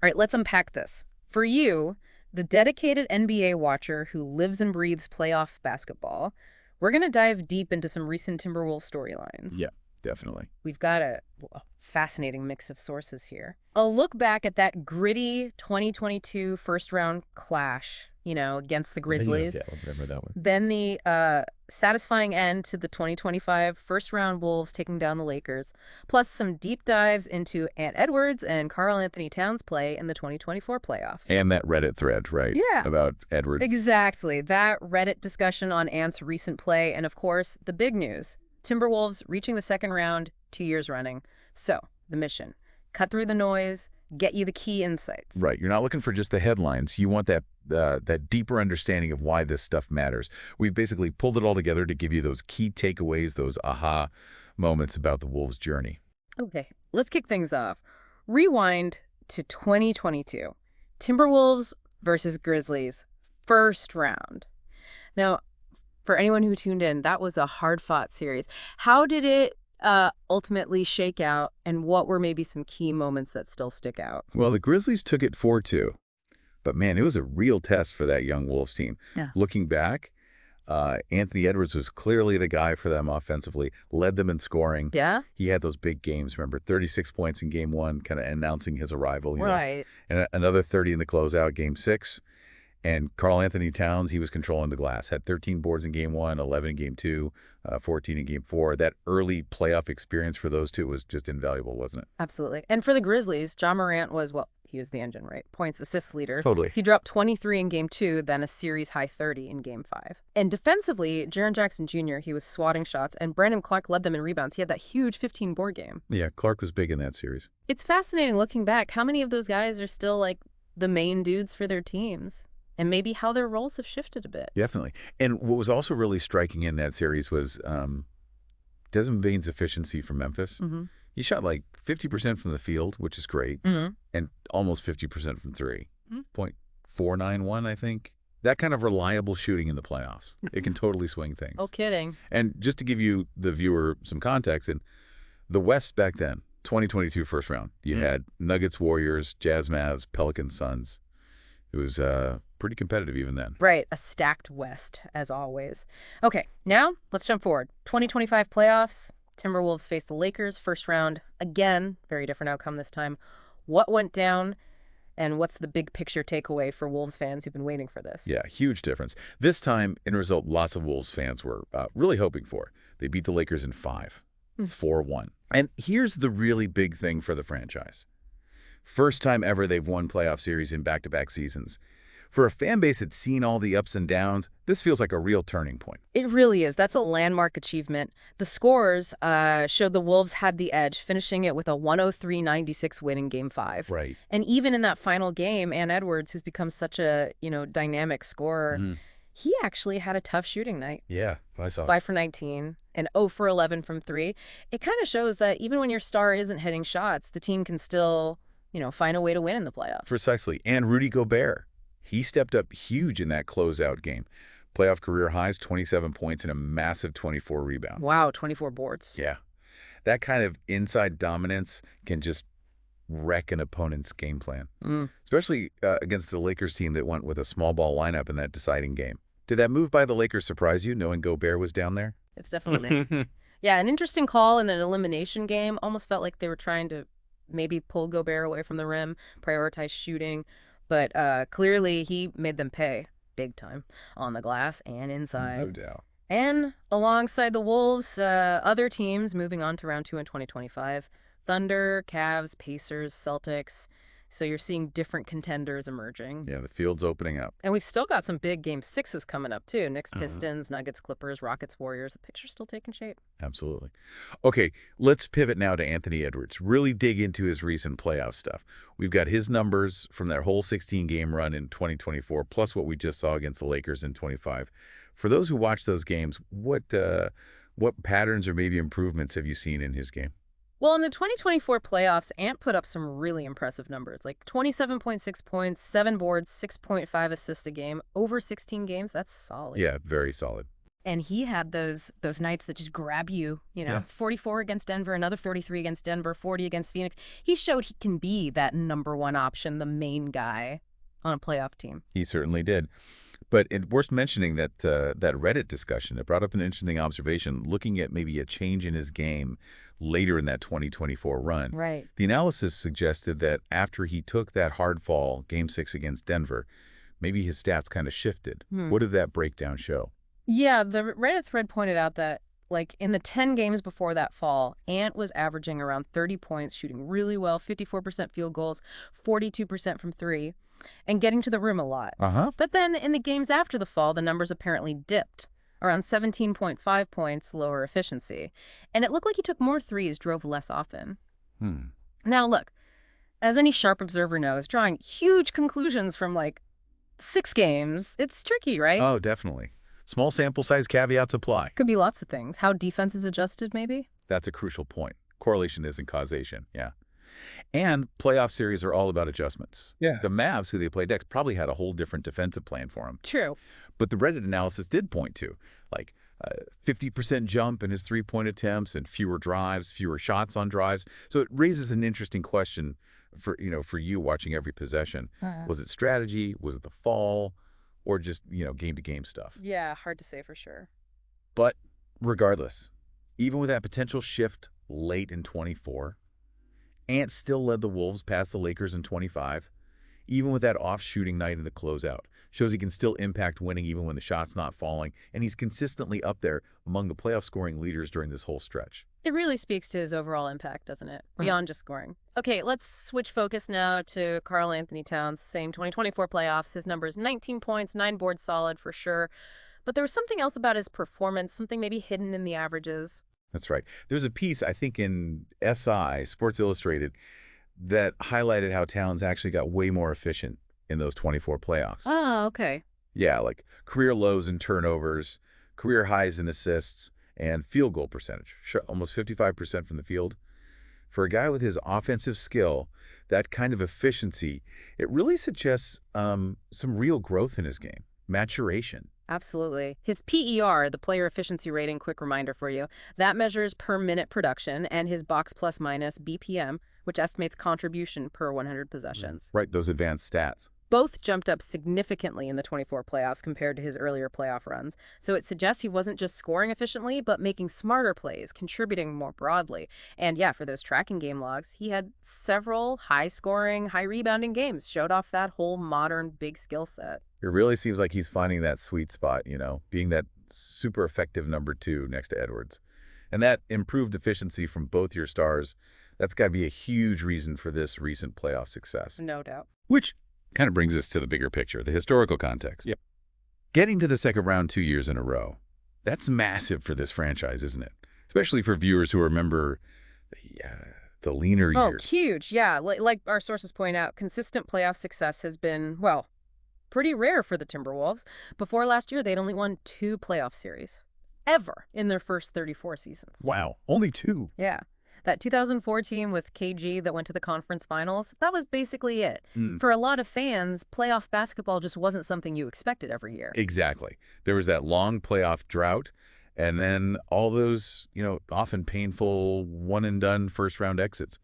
All right, let's unpack this. For you, the dedicated NBA watcher who lives and breathes playoff basketball, we're going to dive deep into some recent Timberwolves storylines. Yeah, definitely. We've got a fascinating mix of sources here. A look back at that gritty 2022 first-round clash, against the Grizzlies. Yeah, I remember that one. Then the satisfying end to the 2025 first-round Wolves taking down the Lakers, plus some deep dives into Ant Edwards and Karl Anthony Towns' play in the 2024 playoffs. And that Reddit thread, right? Yeah. About Edwards. Exactly. That Reddit discussion on Ant's recent play, and of course, the big news. Timberwolves reaching the second round 2 years running. So, the mission. Cut through the noise, get you the key insights. Right. You're not looking for just the headlines. You want that deeper understanding of why this stuff matters. We've basically pulled it all together to give you those key takeaways, those aha moments about the Wolves' journey. Okay, let's kick things off. Rewind to 2022. Timberwolves versus Grizzlies, first round. Now, for anyone who tuned in, that was a hard-fought series. How did it ultimately shake out, and what were maybe some key moments that still stick out? Well, the Grizzlies took it 4-2. But, man, it was a real test for that young Wolves team. Yeah. Looking back, Anthony Edwards was clearly the guy for them offensively, led them in scoring. Yeah? He had those big games, remember, 36 points in Game 1, kind of announcing his arrival. Right. And another 30 in the closeout, Game 6. And Karl Anthony Towns, he was controlling the glass, had 13 boards in Game 1, 11 in Game 2, 14 in Game 4. That early playoff experience for those two was just invaluable, wasn't it? Absolutely. And for the Grizzlies, Ja Morant was, he was the engine, right? Points, assists leader. Totally. He dropped 23 in Game 2, then a series-high 30 in Game 5. And defensively, Jaren Jackson Jr., he was swatting shots, and Brandon Clark led them in rebounds. He had that huge 15-board game. Yeah, Clark was big in that series. It's fascinating looking back. How many of those guys are still, the main dudes for their teams? And maybe how their roles have shifted a bit. Definitely. And what was also really striking in that series was Desmond Bane's efficiency from Memphis. Mm-hmm. He shot 50% from the field, which is great, and almost 50% from three. .491, I think. That kind of reliable shooting in the playoffs. It can totally swing things. Oh, kidding. And just to give you, the viewer, some context, in the West back then, 2022 first round, you had Nuggets, Warriors, Jazz, Mavs, Pelicans, Suns. It was pretty competitive even then. Right, a stacked West, as always. Okay, now let's jump forward. 2025 playoffs, Timberwolves face the Lakers, first round. Again, very different outcome this time. What went down, and what's the big picture takeaway for Wolves fans who've been waiting for this? Yeah, huge difference. This time, in result, lots of Wolves fans were really hoping for. They beat the Lakers in 5, 4-1. And here's the really big thing for the franchise. First time ever they've won playoff series in back-to-back seasons. For a fan base that's seen all the ups and downs, this feels like a real turning point. It really is. That's a landmark achievement. The scores showed the Wolves had the edge, finishing it with a 103-96 win in Game 5. Right. And even in that final game, Ant Edwards, who's become such a dynamic scorer, he actually had a tough shooting night. Yeah, I saw 5 for 19 and 0 for 11 from 3. It kind of shows that even when your star isn't hitting shots, the team can still find a way to win in the playoffs. Precisely. And Rudy Gobert. He stepped up huge in that closeout game. Playoff career highs, 27 points and a massive 24 rebounds. Wow, 24 boards. Yeah. That kind of inside dominance can just wreck an opponent's game plan, especially against the Lakers team that went with a small ball lineup in that deciding game. Did that move by the Lakers surprise you, knowing Gobert was down there? It's definitely. Yeah, an interesting call in an elimination game. Almost felt like they were trying to maybe pull Gobert away from the rim, prioritize shooting. But clearly he made them pay big time on the glass and inside. No doubt. And alongside the Wolves, other teams moving on to round 2 in 2025. Thunder, Cavs, Pacers, Celtics. So you're seeing different contenders emerging. Yeah, the field's opening up. And we've still got some big Game 6s coming up, too. Knicks, Pistons, Nuggets, Clippers, Rockets, Warriors. The picture's still taking shape. Absolutely. Okay, let's pivot now to Anthony Edwards. Really dig into his recent playoff stuff. We've got his numbers from that whole 16-game run in 2024, plus what we just saw against the Lakers in 25. For those who watch those games, what patterns or maybe improvements have you seen in his game? Well, in the 2024 playoffs, Ant put up some really impressive numbers, like 27.6 points, 7 boards, 6.5 assists a game, over 16 games. That's solid. Yeah, very solid. And he had those nights that just grab you, Yeah. 44 against Denver, another 33 against Denver, 40 against Phoenix. He showed he can be that number one option, the main guy on a playoff team. He certainly did. But it's worth mentioning that that Reddit discussion, it brought up an interesting observation, looking at maybe a change in his game later in that 2024 run. Right. The analysis suggested that after he took that hard fall, Game 6 against Denver, maybe his stats kind of shifted. What did that breakdown show? Yeah, the Reddit thread pointed out that, like, in the 10 games before that fall, Ant was averaging around 30 points, shooting really well, 54% field goals, 42% from three, and getting to the rim a lot. But then in the games after the fall, the numbers apparently dipped, around 17.5 points, lower efficiency. And it looked like he took more threes, drove less often. Now, look, as any sharp observer knows, drawing huge conclusions from, like, 6 games, it's tricky, right? Oh, definitely. Small sample size caveats apply. Could be lots of things. How defense is adjusted, maybe? That's a crucial point. Correlation isn't causation, yeah. And playoff series are all about adjustments. Yeah. The Mavs, who they played next, probably had a whole different defensive plan for him. True. But the Reddit analysis did point to, like, 50% jump in his three-point attempts and fewer drives, fewer shots on drives. So it raises an interesting question for you watching every possession. Was it strategy? Was it the fall? Or just, game-to-game stuff? Yeah, hard to say for sure. But regardless, even with that potential shift late in 24, Ant still led the Wolves past the Lakers in 25, even with that off-shooting night in the closeout. Shows he can still impact winning even when the shot's not falling, and he's consistently up there among the playoff scoring leaders during this whole stretch. It really speaks to his overall impact, doesn't it? Beyond just scoring. Okay, let's switch focus now to Karl Anthony Towns. Same 2024 playoffs. His numbers 19 points, 9 boards solid for sure. But there was something else about his performance, something maybe hidden in the averages. That's right. There's a piece, I think, in SI, Sports Illustrated, that highlighted how Towns actually got way more efficient in those 24 playoffs. Oh, okay. Yeah, like career lows in turnovers, career highs in assists, and field goal percentage, almost 55% from the field. For a guy with his offensive skill, that kind of efficiency, it really suggests some real growth in his game, maturation. Absolutely. His PER, the player efficiency rating, quick reminder for you, that measures per minute production, and his box plus minus BPM, which estimates contribution per 100 possessions. Right, those advanced stats. Both jumped up significantly in the 24 playoffs compared to his earlier playoff runs. So it suggests he wasn't just scoring efficiently, but making smarter plays, contributing more broadly. And yeah, for those tracking game logs, he had several high-scoring, high-rebounding games, showed off that whole modern big skill set. It really seems like he's finding that sweet spot, being that super effective number 2 next to Edwards. And that improved efficiency from both your stars, that's got to be a huge reason for this recent playoff success. No doubt. Which kind of brings us to the bigger picture, the historical context. Yep. Getting to the second round 2 years in a row, that's massive for this franchise, isn't it? Especially for viewers who remember the leaner years. Oh, huge, yeah. Like our sources point out, consistent playoff success has been, well, pretty rare for the Timberwolves. Before last year, they'd only won 2 playoff series, ever, in their first 34 seasons. Wow, only 2? Yeah. That 2004 team with KG that went to the conference finals, that was basically it. For a lot of fans, playoff basketball just wasn't something you expected every year. Exactly. There was that long playoff drought, and then all those, often painful one-and-done first-round exits.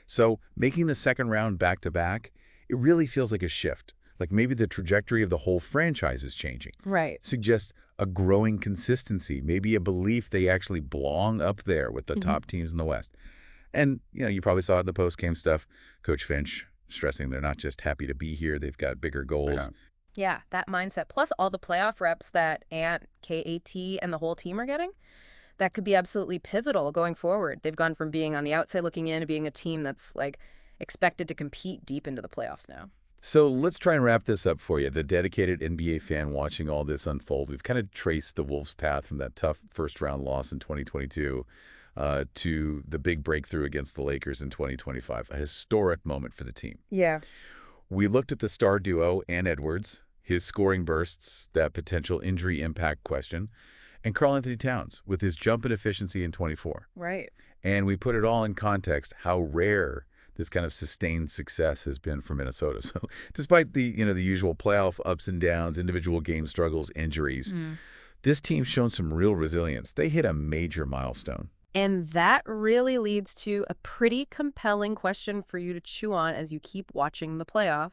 So making the second round back-to-back, it really feels like a shift. Like maybe the trajectory of the whole franchise is changing. Right. Suggests a growing consistency, maybe a belief they actually belong up there with the top teams in the West. And, you probably saw the post-game stuff. Coach Finch stressing they're not just happy to be here, they've got bigger goals. Yeah, that mindset. Plus all the playoff reps that Ant, KAT, and the whole team are getting, that could be absolutely pivotal going forward. They've gone from being on the outside looking in to being a team that's, like, expected to compete deep into the playoffs now. So let's try and wrap this up for you. The dedicated NBA fan watching all this unfold, we've kind of traced the Wolves' path from that tough first-round loss in 2022 to the big breakthrough against the Lakers in 2025, a historic moment for the team. Yeah. We looked at the star duo, Ant Edwards, his scoring bursts, that potential injury impact question, and Karl Anthony Towns with his jump in efficiency in 24. Right. And we put it all in context, how rare this kind of sustained success has been for Minnesota. So despite the, the usual playoff ups and downs, individual game struggles, injuries, This team's shown some real resilience. They hit a major milestone. And that really leads to a pretty compelling question for you to chew on as you keep watching the playoffs.